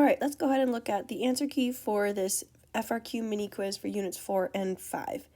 right, let's go ahead and look at the answer key for this FRQ mini quiz for units 4 and 5.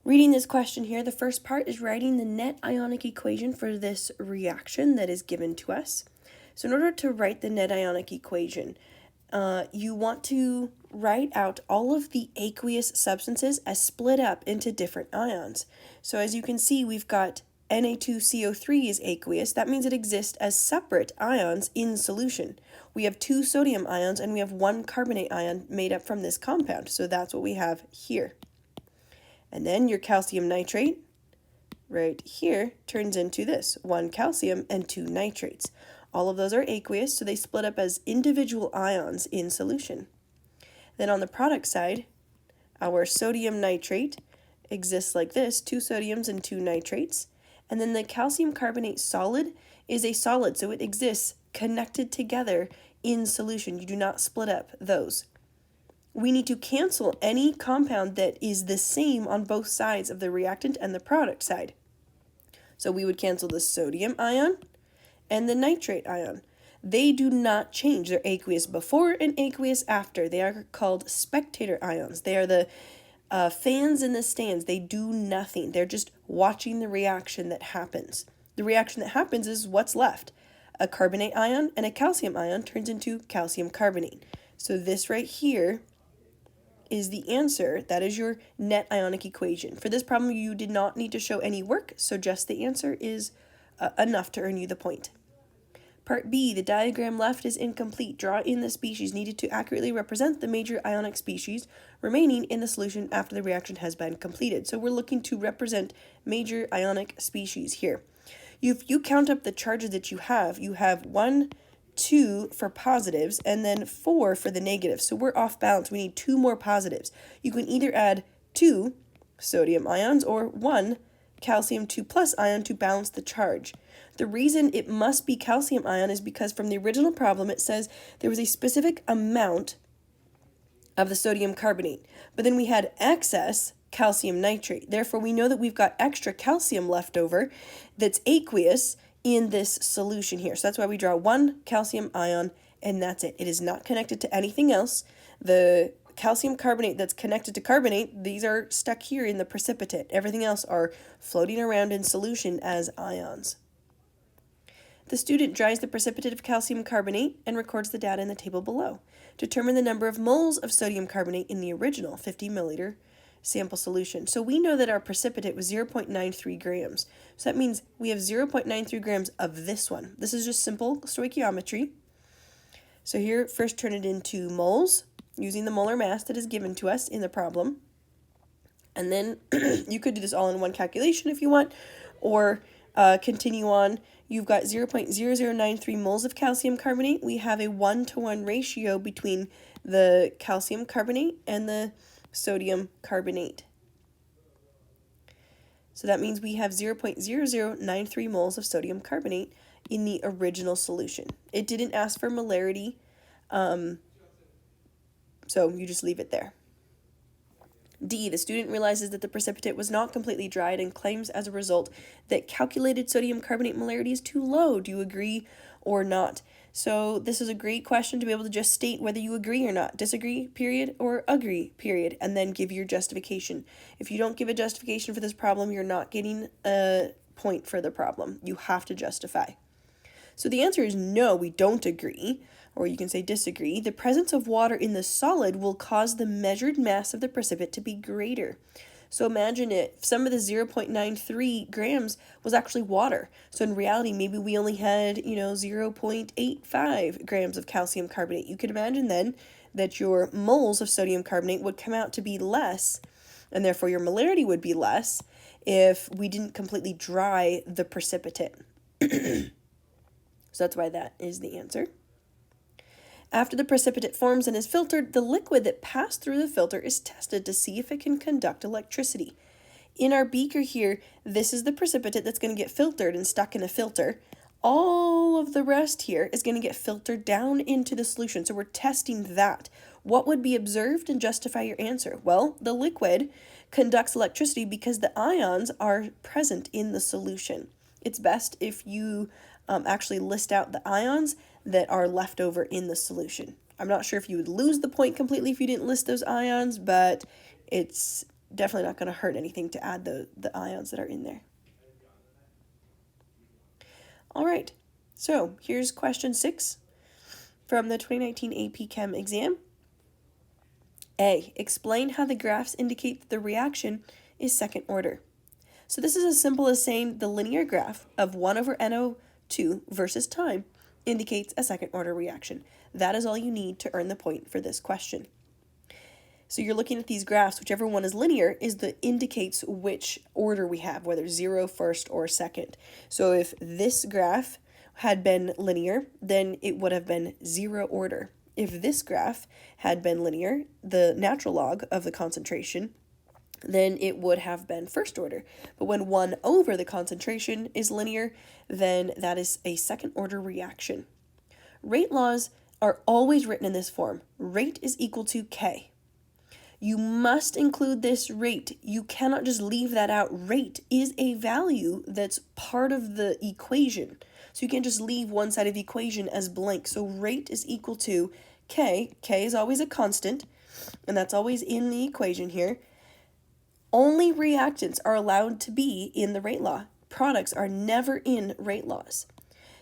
Reading this question here, the first part is writing the net ionic equation for this reaction that is given to us. So in order to write the net ionic equation, you want to write out all of the aqueous substances as split up into different ions. So as you can see, we've got Na2CO3 is aqueous. That means it exists as separate ions in solution. We have 2 sodium ions and we have 1 carbonate ion made up from this compound. So that's what we have here. And then your calcium nitrate right here turns into this, 1 calcium and 2 nitrates. All of those are aqueous, so they split up as individual ions in solution. Then on the product side, our sodium nitrate exists like this, 2 sodiums and 2 nitrates. And then the calcium carbonate solid is a solid, so it exists connected together in solution. You do not split up those. We need to cancel any compound that is the same on both sides of the reactant and the product side. So we would cancel the sodium ion and the nitrate ion. They do not change. They're aqueous before and aqueous after. They are called spectator ions. They are the fans in the stands. They do nothing. They're just watching the reaction that happens. The reaction that happens is what's left. A carbonate ion and a calcium ion turns into calcium carbonate. So this right here is the answer. That is your net ionic equation. For this problem, you did not need to show any work, so just the answer is enough to earn you the point. Part B, the diagram left is incomplete. Draw in the species needed to accurately represent the major ionic species remaining in the solution after the reaction has been completed. So we're looking to represent major ionic species here. If you count up the charges that you have 1, 2 for positives, and then 4 for the negatives. So we're off balance. We need 2 more positives. You can either add 2 sodium ions or 1 calcium 2+ ion to balance the charge. The reason it must be calcium ion is because from the original problem it says there was a specific amount of the sodium carbonate, but then we had excess calcium nitrate. Therefore, we know that we've got extra calcium left over that's aqueous in this solution here. So that's why we draw 1 calcium ion, and that's it. It is not connected to anything else. The calcium carbonate that's connected to carbonate, these are stuck here in the precipitate. Everything else are floating around in solution as ions. The student dries the precipitate of calcium carbonate and records the data in the table below. Determine the number of moles of sodium carbonate in the original 50 milliliter sample solution. So we know that our precipitate was 0.93 grams. So that means we have 0.93 grams of this one. This is just simple stoichiometry. So here, first turn it into moles using the molar mass that is given to us in the problem. And then you could do this all in one calculation if you want, or continue on. You've got 0.0093 moles of calcium carbonate. We have a 1-to-1 ratio between the calcium carbonate and the sodium carbonate. So that means we have 0.0093 moles of sodium carbonate in the original solution. It didn't ask for molarity, so you just leave it there. D, the student realizes that the precipitate was not completely dried and claims as a result that calculated sodium carbonate molarity is too low. Do you agree or not? So this is a great question to be able to just state whether you agree or not. Disagree, period, or agree, period, and then give your justification. If you don't give a justification for this problem, you're not getting a point for the problem. You have to justify. So the answer is no, we don't agree, or you can say disagree. The presence of water in the solid will cause the measured mass of the precipitate to be greater. So imagine if some of the 0.93 grams was actually water. So in reality, maybe we only had, 0.85 grams of calcium carbonate. You could imagine then that your moles of sodium carbonate would come out to be less, and therefore your molarity would be less if we didn't completely dry the precipitate. So that's why that is the answer. After the precipitate forms and is filtered, the liquid that passed through the filter is tested to see if it can conduct electricity. In our beaker here, this is the precipitate that's going to get filtered and stuck in a filter. All of the rest here is going to get filtered down into the solution. So we're testing that. What would be observed and justify your answer? Well, the liquid conducts electricity because the ions are present in the solution. It's best if you actually list out the ions, that are left over in the solution. I'm not sure if you would lose the point completely if you didn't list those ions, but it's definitely not going to hurt anything to add the ions that are in there. All right, so here's question 6 from the 2019 AP Chem exam. A, explain how the graphs indicate that the reaction is second order. So this is as simple as saying the linear graph of 1 over NO2 versus time indicates a second order reaction. That is all you need to earn the point for this question. So you're looking at these graphs, whichever one is linear is the indicates which order we have, whether 0, first, or second. So if this graph had been linear, then it would have been 0 order. If this graph had been linear, the natural log of the concentration, then it would have been first order. But when 1 over the concentration is linear, then that is a second order reaction. Rate laws are always written in this form. Rate is equal to K. You must include this rate. You cannot just leave that out. Rate is a value that's part of the equation. So you can't just leave one side of the equation as blank. So rate is equal to K. K is always a constant, and that's always in the equation here. Only reactants are allowed to be in the rate law. Products are never in rate laws.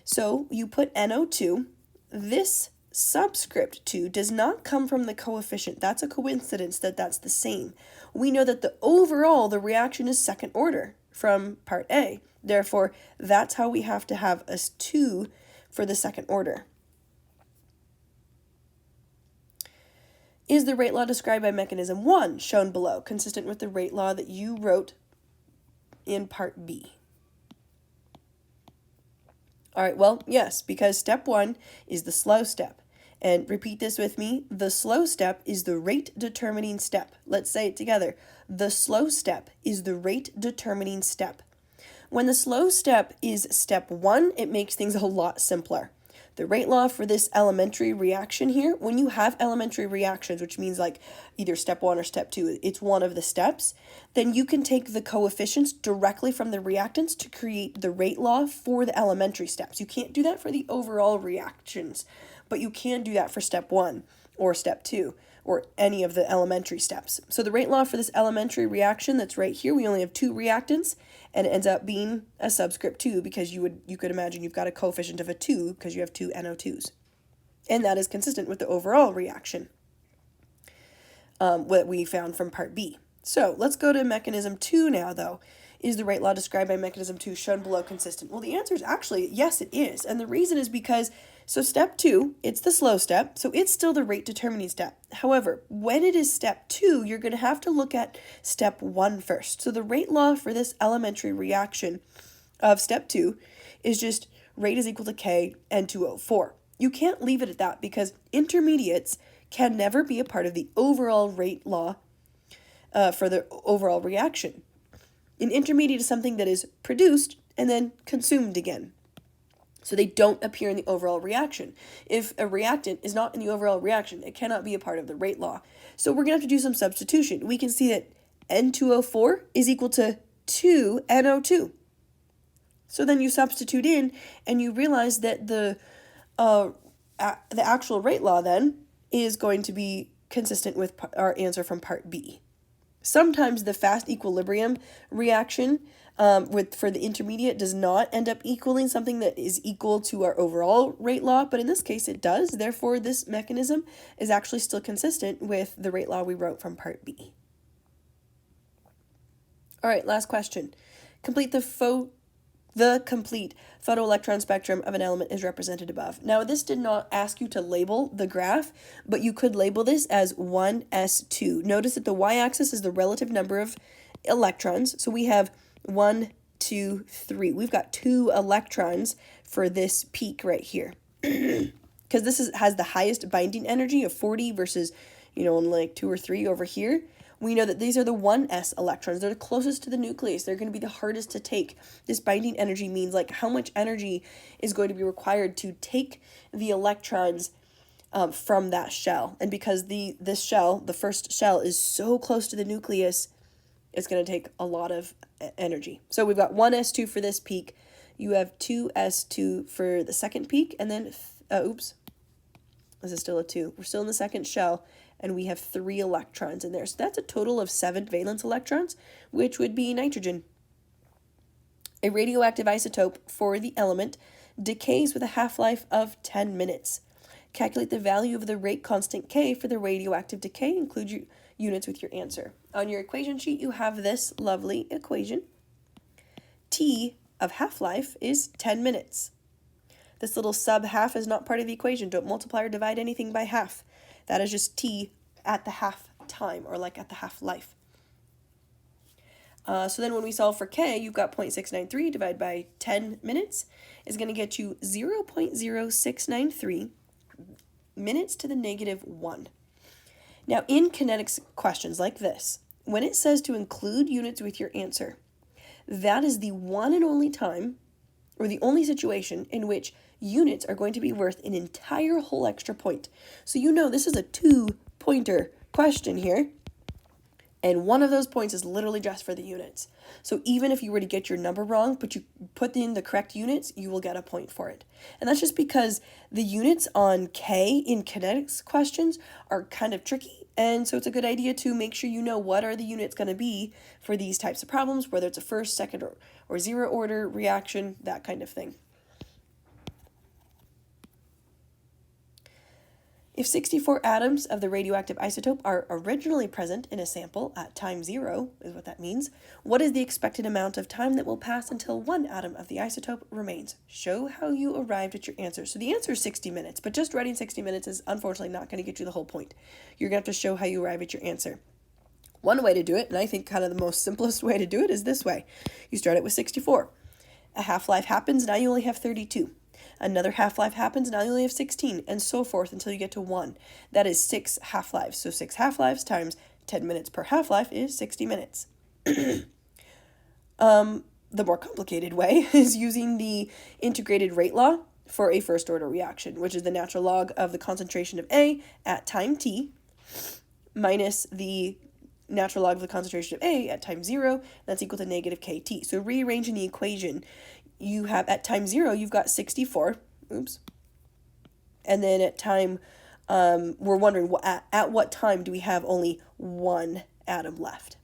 So you put NO2. This subscript 2 does not come from the coefficient. That's a coincidence that that's the same. We know that the overall reaction is second order from part A. Therefore, that's how we have to have a 2 for the second order. Is the rate law described by mechanism 1 shown below, consistent with the rate law that you wrote in part B? All right, well, yes, because step 1 is the slow step. And repeat this with me. The slow step is the rate determining step. Let's say it together. The slow step is the rate determining step. When the slow step is step 1, it makes things a lot simpler. The rate law for this elementary reaction here, when you have elementary reactions, which means like either step 1 or step 2, it's one of the steps, then you can take the coefficients directly from the reactants to create the rate law for the elementary steps. You can't do that for the overall reactions, but you can do that for step 1 or step 2 or any of the elementary steps. So the rate law for this elementary reaction that's right here, we only have 2 reactants, and it ends up being a subscript 2 because you could imagine you've got a coefficient of a 2 because you have 2 NO2s. And that is consistent with the overall reaction what we found from part B. So let's go to mechanism 2 now, though. Is the rate law described by mechanism 2 shown below consistent? Well, the answer is actually yes, it is. And the reason is because, so step 2, it's the slow step, so it's still the rate determining step. However, when it is step 2, you're going to have to look at step 1 first. So the rate law for this elementary reaction of step 2 is just rate is equal to K N2O4. You can't leave it at that because intermediates can never be a part of the overall rate law for the overall reaction. An intermediate is something that is produced and then consumed again. So they don't appear in the overall reaction. If a reactant is not in the overall reaction, it cannot be a part of the rate law. So we're going to have to do some substitution. We can see that N2O4 is equal to 2 NO2. So then you substitute in and you realize that the actual rate law then is going to be consistent with our answer from part B. Sometimes the fast equilibrium reaction for the intermediate does not end up equaling something that is equal to our overall rate law, but in this case it does. Therefore, this mechanism is actually still consistent with the rate law we wrote from part B. All right, last question. Complete the complete photoelectron spectrum of an element is represented above. Now, this did not ask you to label the graph, but you could label this as 1s2. Notice that the y-axis is the relative number of electrons. So we have 1, 2, 3. We've got 2 electrons for this peak right here. Because this has the highest binding energy of 40 versus, only like 2 or 3 over here. We know that these are the 1s electrons. They're the closest to the nucleus. They're going to be the hardest to take. This binding energy means like how much energy is going to be required to take the electrons from that shell. And because this shell, the first shell, is so close to the nucleus, it's going to take a lot of energy. So we've got 1s2 for this peak. You have 2s2 for the second peak, and then oops, this is still a 2. We're still in the second shell, and we have 3 electrons in there. So that's a total of 7 valence electrons, which would be nitrogen. A radioactive isotope for the element decays with a half-life of 10 minutes. Calculate the value of the rate constant K for the radioactive decay. Include your units with your answer. On your equation sheet, you have this lovely equation. T of half-life is 10 minutes. This little sub-half is not part of the equation. Don't multiply or divide anything by half. That is just T at the half time, or like at the half-life. So then when we solve for K, you've got 0.693 divided by 10 minutes is going to get you 0.0693 minutes to the negative 1. Now in kinetics questions like this, when it says to include units with your answer, that is the one and only time, or the only situation in which units are going to be worth an entire whole extra point. So you know this is a 2-pointer question here, and one of those points is literally just for the units. So even if you were to get your number wrong, but you put in the correct units, you will get a point for it. And that's just because the units on K in kinetics questions are kind of tricky. And so it's a good idea to make sure you know what are the units going to be for these types of problems, whether it's a first, second, or zero order reaction, that kind of thing. If 64 atoms of the radioactive isotope are originally present in a sample at time 0, is what that means, what is the expected amount of time that will pass until 1 atom of the isotope remains? Show how you arrived at your answer. So the answer is 60 minutes, but just writing 60 minutes is unfortunately not going to get you the whole point. You're going to have to show how you arrive at your answer. One way to do it, and I think kind of the most simplest way to do it, is this way. You start it with 64. A half-life happens, now you only have 32. Another half-life happens, now you only have 16, and so forth until you get to 1. That is 6 half-lives. So 6 half-lives times 10 minutes per half-life is 60 minutes. The more complicated way is using the integrated rate law for a first-order reaction, which is the natural log of the concentration of A at time t minus the natural log of the concentration of A at time 0. That's equal to negative KT. So rearranging the equation, you have at time 0, you've got 64. Oops. And then at time, we're wondering at what time do we have only 1 atom left?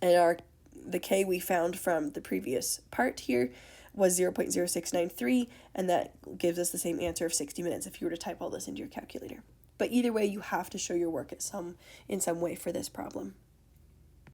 And the K we found from the previous part here was 0.0693, and that gives us the same answer of 60 minutes if you were to type all this into your calculator. But either way, you have to show your work in some way for this problem.